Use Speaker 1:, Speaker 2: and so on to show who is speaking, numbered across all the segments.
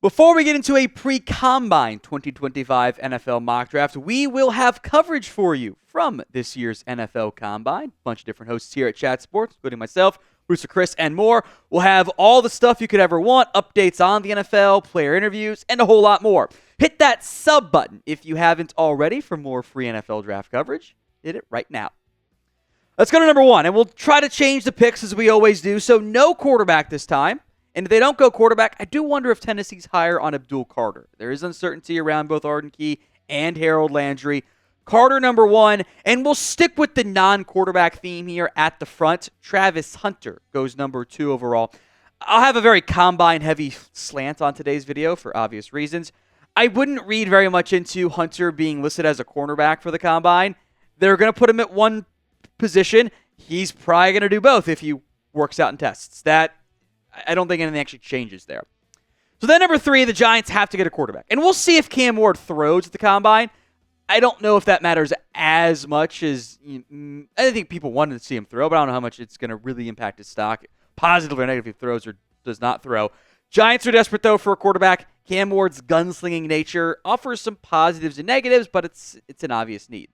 Speaker 1: Before we get into a pre-combine 2025 NFL mock draft, we will have coverage for you from this year's NFL Combine. A bunch of different hosts here at Chat Sports, including myself, Brucer Chris, and more. We'll have all the stuff you could ever want, updates on the NFL, player interviews, and a whole lot more. Hit that sub button if you haven't already for more free NFL draft coverage. Hit it right now. Let's go to number one, and we'll try to change the picks as we always do. So no quarterback this time. And if they don't go quarterback, I do wonder if Tennessee's higher on Abdul Carter. There is uncertainty around both Arden Key and Harold Landry. Carter number one, and we'll stick with the non-quarterback theme here at the front. Travis Hunter goes number two overall. I'll have a very combine-heavy slant on today's video for obvious reasons. I wouldn't read very much into Hunter being listed as a cornerback for the combine. They're going to put him at one position. He's probably going to do both if he works out in tests. I don't think anything actually changes there. So then number three, the Giants have to get a quarterback. And we'll see if Cam Ward throws at the combine. I don't know if that matters as much as I think people wanted to see him throw, but I don't know how much it's going to really impact his stock, positive or negative, if he throws or does not throw. Giants are desperate, though, for a quarterback. Cam Ward's gunslinging nature offers some positives and negatives, but it's an obvious need.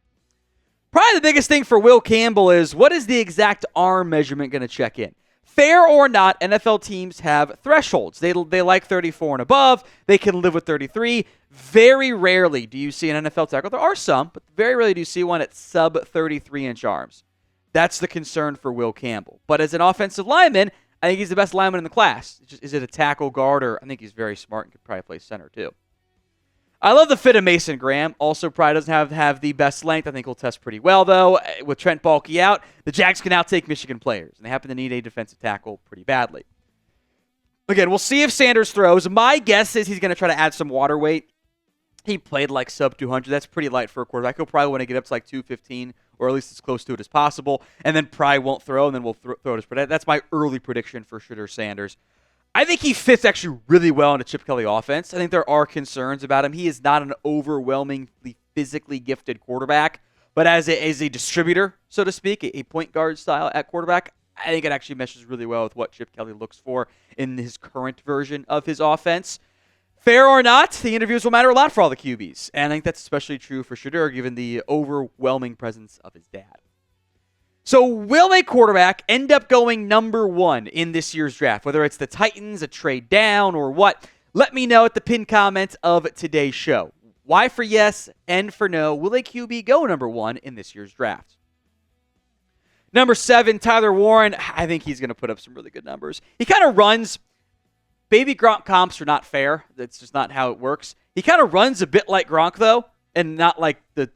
Speaker 1: Probably the biggest thing for Will Campbell is, what is the exact arm measurement going to check in? Fair or not, NFL teams have thresholds. They like 34 and above. They can live with 33. Very rarely do you see an NFL tackle. There are some, but very rarely do you see one at sub 33-inch arms. That's the concern for Will Campbell. But as an offensive lineman, I think he's the best lineman in the class. Is it a tackle, guard, or I think he's very smart and could probably play center too. I love the fit of Mason Graham. Also, probably doesn't have the best length. I think he'll test pretty well, though. With Trent Baalke out, the Jags can outtake Michigan players, and they happen to need a defensive tackle pretty badly. Again, we'll see if Sanders throws. My guess is he's going to try to add some water weight. He played like sub 200. That's pretty light for a quarterback. He'll probably want to get up to like 215, or at least as close to it as possible, and then probably won't throw, and then we'll throw it as. That's my early prediction for Shedeur Sanders. I think he fits actually really well into Chip Kelly offense. I think there are concerns about him. He is not an overwhelmingly physically gifted quarterback, but as a distributor, so to speak, a point guard style at quarterback, I think it actually meshes really well with what Chip Kelly looks for in his current version of his offense. Fair or not, the interviews will matter a lot for all the QBs, and I think that's especially true for Shedeur given the overwhelming presence of his dad. So will a quarterback end up going number one in this year's draft? Whether it's the Titans, a trade down, or what? Let me know at the pinned comment of today's show. Y for yes, N for no. Will a QB go number one in this year's draft? Number 7, Tyler Warren. I think he's going to put up some really good numbers. He kind of runs. Baby Gronk comps are not fair. That's just not how it works. He kind of runs a bit like Gronk, though, and not like the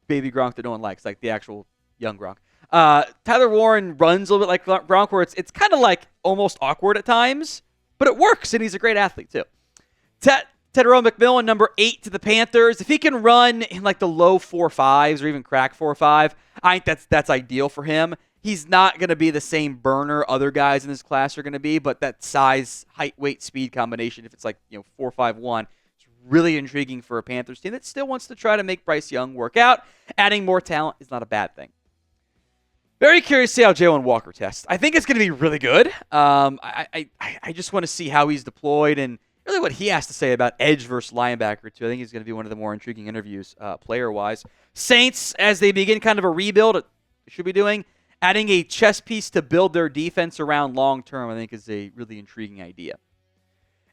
Speaker 1: baby Gronk that no one likes, like the actual young Gronk. Tyler Warren runs a little bit like Gronk, where it's kind of like almost awkward at times, but it works, and he's a great athlete too. Tetairoa McMillan, number 8 to the Panthers. If he can run in like the low 4.5s or even crack 4.5, I think that's ideal for him. He's not going to be the same burner other guys in this class are going to be, but that size, height, weight, speed combination, if it's like 4.51, it's really intriguing for a Panthers team that still wants to try to make Bryce Young work out. Adding more talent is not a bad thing. Very curious to see how Jalon Walker tests. I think it's going to be really good. I just want to see how he's deployed and really what he has to say about edge versus linebacker, too. I think he's going to be one of the more intriguing interviews player-wise. Saints, as they begin kind of a rebuild, should be doing, adding a chess piece to build their defense around long-term, I think is a really intriguing idea.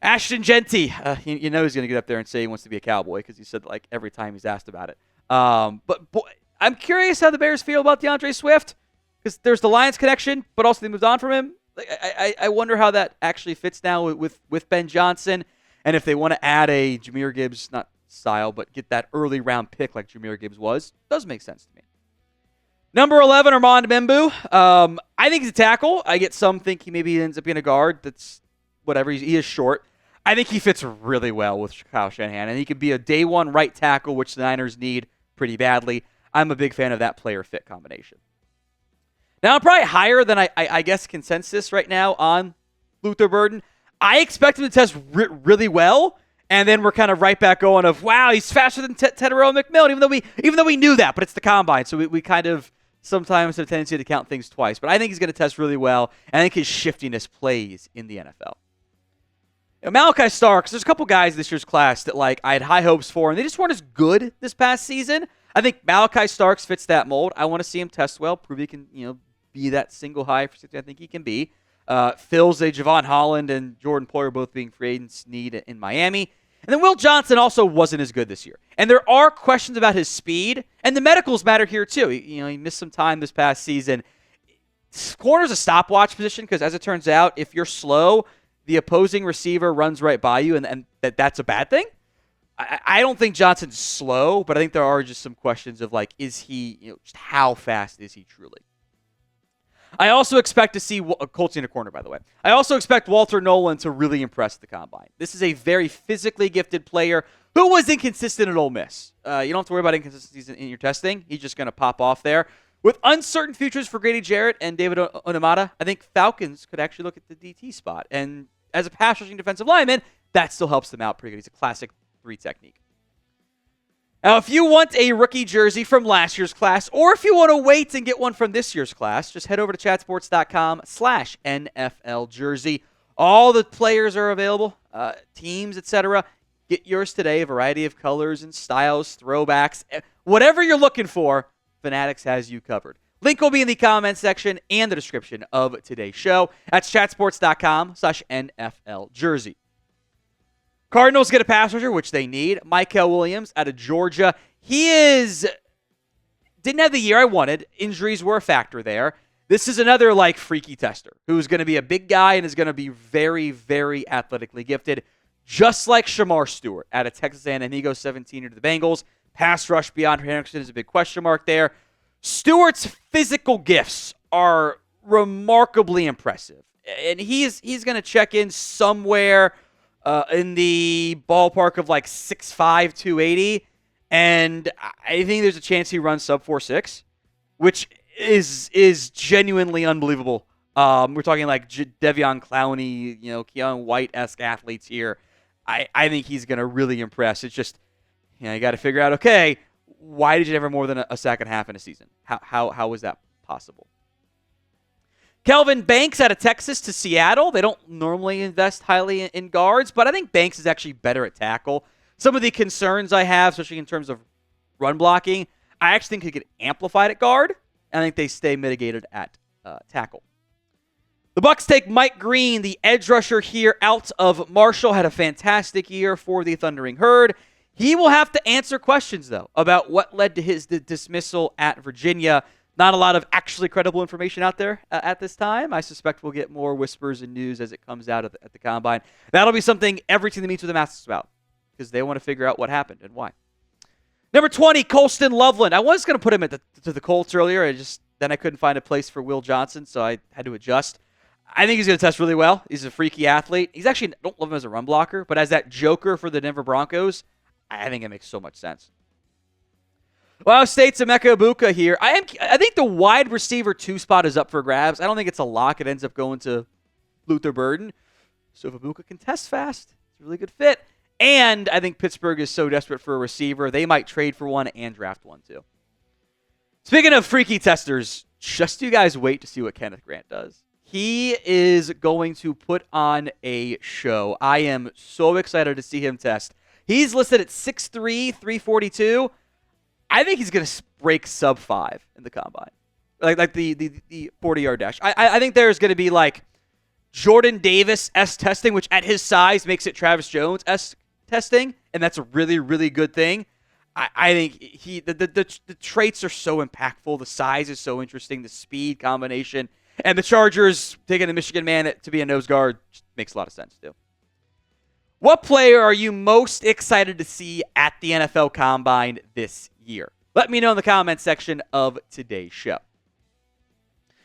Speaker 1: Ashton Genty, you know he's going to get up there and say he wants to be a Cowboy because he said like every time he's asked about it. But boy, I'm curious how the Bears feel about DeAndre Swift. Because there's the Lions connection, but also they moved on from him. I wonder how that actually fits now with Ben Johnson. And if they want to add a Jahmyr Gibbs, not style, but get that early round pick like Jahmyr Gibbs was, does make sense to me. Number 11, Armand Membu. I think he's a tackle. I get some think he maybe ends up being a guard. That's whatever. He is short. I think he fits really well with Kyle Shanahan. And he could be a day one right tackle, which the Niners need pretty badly. I'm a big fan of that player fit combination. Now, I'm probably higher than I guess consensus right now on Luther Burden. I expect him to test really well, and then we're kind of right back going of, wow, he's faster than Tetairoa McMillan, even though we knew that, but it's the combine, so we kind of sometimes have a tendency to count things twice. But I think he's going to test really well, and I think his shiftiness plays in the NFL. Malachi Starks, there's a couple guys this year's class that I had high hopes for, and they just weren't as good this past season. I think Malachi Starks fits that mold. I want to see him test well, prove he can, be that single high for 60. I think he can be. Fills a Javon Holland and Jordan Poyer both being free agents need in Miami. And then Will Johnson also wasn't as good this year. And there are questions about his speed, and the medicals matter here too. He missed some time this past season. Corner's a stopwatch position because, as it turns out, if you're slow, the opposing receiver runs right by you, and that's a bad thing. I don't think Johnson's slow, but I think there are just some questions of is he, just how fast is he truly? I also expect to see Colts in a corner, by the way. I also expect Walter Nolan to really impress the combine. This is a very physically gifted player who was inconsistent at Ole Miss. You don't have to worry about inconsistencies in your testing. He's just going to pop off there. With uncertain futures for Grady Jarrett and David Onyemata, I think Falcons could actually look at the DT spot. And as a pass rushing defensive lineman, that still helps them out pretty good. He's a classic 3 technique. Now, if you want a rookie jersey from last year's class, or if you want to wait and get one from this year's class, just head over to chatsports.com/NFL jersey. All the players are available, teams, etc. Get yours today. A variety of colors and styles, throwbacks. Whatever you're looking for, Fanatics has you covered. Link will be in the comment section and the description of today's show. That's chatsports.com/NFL jersey. Cardinals get a pass rusher, which they need. Mykel Williams out of Georgia. Didn't have the year I wanted. Injuries were a factor there. This is another freaky tester who's going to be a big guy and is going to be very, very athletically gifted, just like Shamar Stewart out of Texas A&M. He goes 17 to the Bengals. Pass rush beyond Henderson is a big question mark there. Stewart's physical gifts are remarkably impressive, and he's going to check in somewhere in the ballpark of 6'5", 280, and I think there's a chance he runs sub 4.6, which is genuinely unbelievable. We're talking Devion Clowney, Keon White-esque athletes here. I think he's going to really impress. It's just, you got to figure out, okay, why did you never more than a sack and a half in a season? How was that possible? Kelvin Banks out of Texas to Seattle. They don't normally invest highly in guards, but I think Banks is actually better at tackle. Some of the concerns I have, especially in terms of run blocking, I actually think he could amplify it at guard. I think they stay mitigated at tackle. The Bucs take Mike Green, the edge rusher here out of Marshall. Had a fantastic year for the Thundering Herd. He will have to answer questions, though, about what led to his dismissal at Virginia. Not a lot of actually credible information out there at this time. I suspect we'll get more whispers and news as it comes out at the Combine. That'll be something every team that meets with him asks about because they want to figure out what happened and why. Number 20, Colston Loveland. I was going to put him to the Colts earlier. Then I couldn't find a place for Will Johnson, so I had to adjust. I think he's going to test really well. He's a freaky athlete. He's actually, don't love him as a run blocker, but as that joker for the Denver Broncos, I think it makes so much sense. Ohio State's Emeka Egbuka here. I think the wide receiver 2 spot is up for grabs. I don't think it's a lock. It ends up going to Luther Burden. So if Egbuka can test fast, it's a really good fit. And I think Pittsburgh is so desperate for a receiver, they might trade for one and draft one too. Speaking of freaky testers, just you guys wait to see what Kenneth Grant does. He is going to put on a show. I am so excited to see him test. He's listed at 6'3", 342. I think he's going to break sub 5 in the Combine. Like the 40-yard dash. I think there's going to be Jordan Davis-esque testing, which at his size makes it Travis Jones-esque testing, and that's a really, really good thing. I think the traits are so impactful. The size is so interesting. The speed combination. And the Chargers taking a Michigan man to be a nose guard makes a lot of sense, too. What player are you most excited to see at the NFL Combine this year? Let me know in the comments section of today's show. All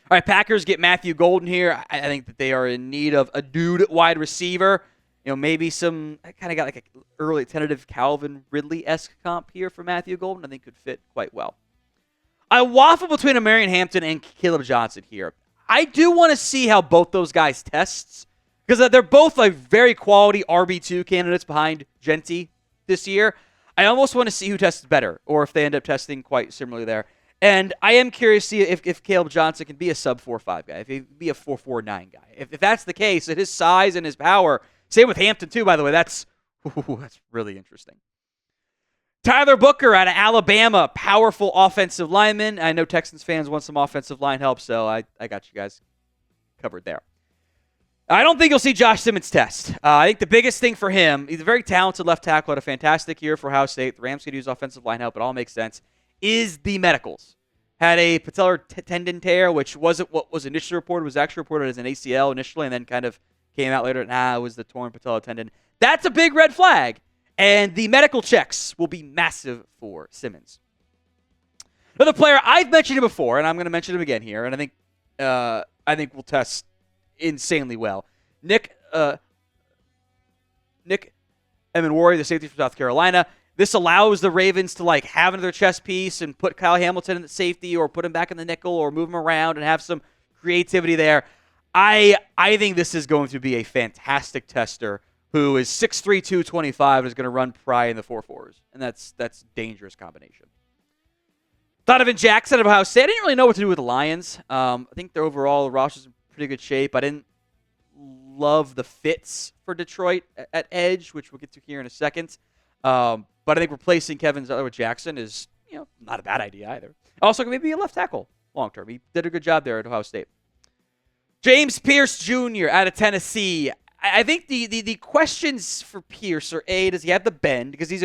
Speaker 1: right, Packers get Matthew Golden here. I think that they are in need of a dude wide receiver. Maybe I kind of got an early tentative Calvin Ridley-esque comp here for Matthew Golden. I think could fit quite well. I waffle between Marion Hampton and Caleb Johnson here. I do want to see how both those guys test because they're both very quality RB2 candidates behind Genty this year. I almost want to see who tests better or if they end up testing quite similarly there. And I am curious to see if Caleb Johnson can be a sub 4.5 guy, if he can be a 4.49 guy. If that's the case, at his size and his power, Same with Hampton, too, by the way. That's really interesting. Tyler Booker out of Alabama, powerful offensive lineman. I know Texans fans want some offensive line help, so I got you guys covered there. I don't think you'll see Josh Simmons test. I think the biggest thing for him, he's a very talented left tackle, had a fantastic year for Ohio State. The Rams could use offensive line help. It all makes sense. Is the medicals. Had a patellar tendon tear, which wasn't what was initially reported. It was actually reported as an ACL initially, and then kind of came out later. It was the torn patellar tendon. That's a big red flag. And the medical checks will be massive for Simmons. Another player, I've mentioned him before, and I'm going to mention him again here, and I think will test insanely well. Nick Emenwari, the safety from South Carolina. This allows the Ravens to have another chess piece and put Kyle Hamilton in the safety or put him back in the nickel or move him around and have some creativity there. I think this is going to be a fantastic tester who is 6'3", 225 and is going to run pry in the 4.4s. And that's a dangerous combination. Donovan Jackson of Ohio State. I didn't really know what to do with the Lions. I think their overall roster's in pretty good shape. I didn't love the fits for Detroit at edge, which we'll get to here in a second. But I think replacing Kevin Zeitler with Jackson is not a bad idea either. Also, maybe a left tackle long term. He did a good job there at Ohio State. James Pierce Jr. out of Tennessee. I think the questions for Pierce are, A, does he have the bend? Because he's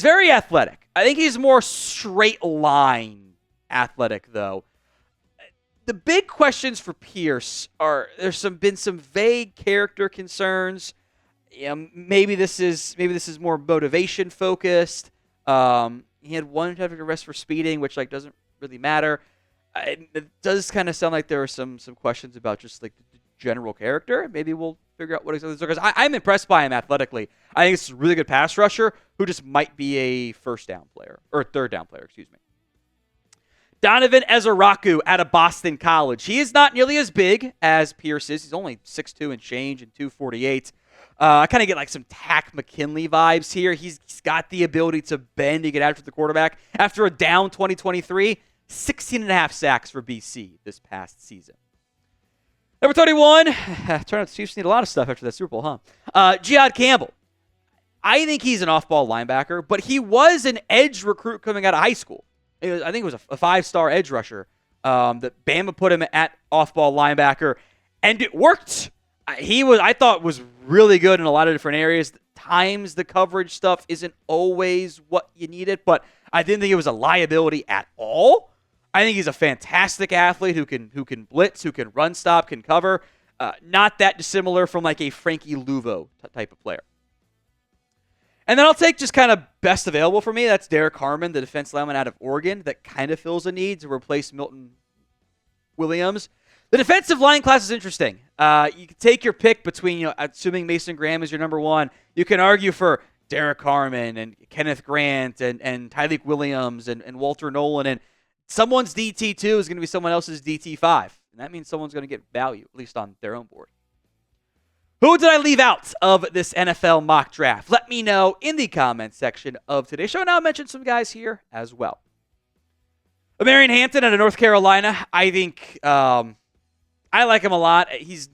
Speaker 1: very athletic. I think he's more straight line athletic, though. The big questions for Pierce are there's been some vague character concerns. Maybe this is more motivation focused. He had one type of arrest for speeding, which doesn't really matter. It does kind of sound like there are some questions about just the general character. Maybe we'll figure out what exactly this is. Because I'm impressed by him athletically. I think it's a really good pass rusher who just might be a third down player, excuse me. Donovan Ezeraku out of Boston College. He is not nearly as big as Pierce is. He's only 6'2" and change and 248. I kind of get some Tack McKinley vibes here. He's got the ability to bend and get after the quarterback. After a down 2023, 16.5 sacks for BC this past season. Number 31. Turned out the Chiefs need a lot of stuff after that Super Bowl, huh? Jihad Campbell. I think he's an off-ball linebacker, but he was an edge recruit coming out of high school. I think it was a 5-star edge rusher that Bama put him at off-ball linebacker, and it worked. I thought was really good in a lot of different areas. Times the coverage stuff isn't always what you needed, but I didn't think it was a liability at all. I think he's a fantastic athlete who can blitz, who can run stop, can cover. Not that dissimilar from a Frankie Luvo type of player. And then I'll take just kind of best available for me. That's Derek Harmon, the defense lineman out of Oregon, that kind of fills a need to replace Milton Williams. The defensive line class is interesting. You can take your pick between, assuming Mason Graham is your number one, you can argue for Derek Harmon and Kenneth Grant and Tyreek Williams and Walter Nolan. And someone's DT2 is going to be someone else's DT5. And that means someone's going to get value, at least on their own board. Who did I leave out of this NFL mock draft? Let me know in the comments section of today's show. Now I'll mention some guys here as well. Marion Hampton out of North Carolina. I think I like him a lot. He's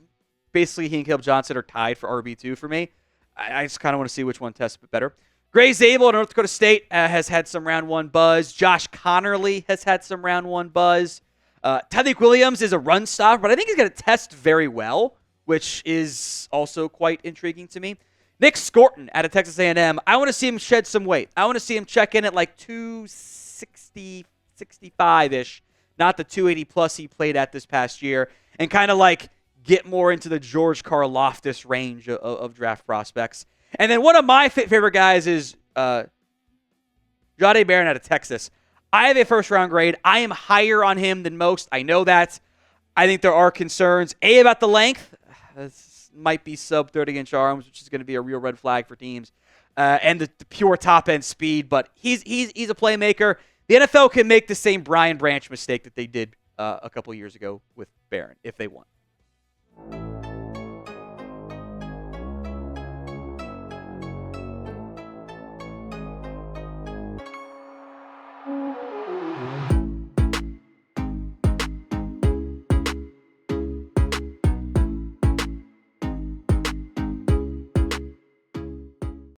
Speaker 1: basically, he and Caleb Johnson are tied for RB2 for me. I just kind of want to see which one tests better. Gray Zabel at North Dakota State has had some round one buzz. Josh Connerly has had some round one buzz. Tyreek Williams is a run stopper, but I think he's going to test very well, which is also quite intriguing to me. Nick Scorton out of Texas A&M. I want to see him shed some weight. I want to see him check in at 260, 65-ish, not the 280-plus he played at this past year, and kind of get more into the George Karlaftis range of draft prospects. And then one of my favorite guys is Jahdae Barron out of Texas. I have a first-round grade. I am higher on him than most. I know that. I think there are concerns, about the length. This might be sub 30-inch arms, which is going to be a real red flag for teams, and the pure top-end speed. But he's a playmaker. The NFL can make the same Brian Branch mistake that they did a couple years ago with Barron if they want.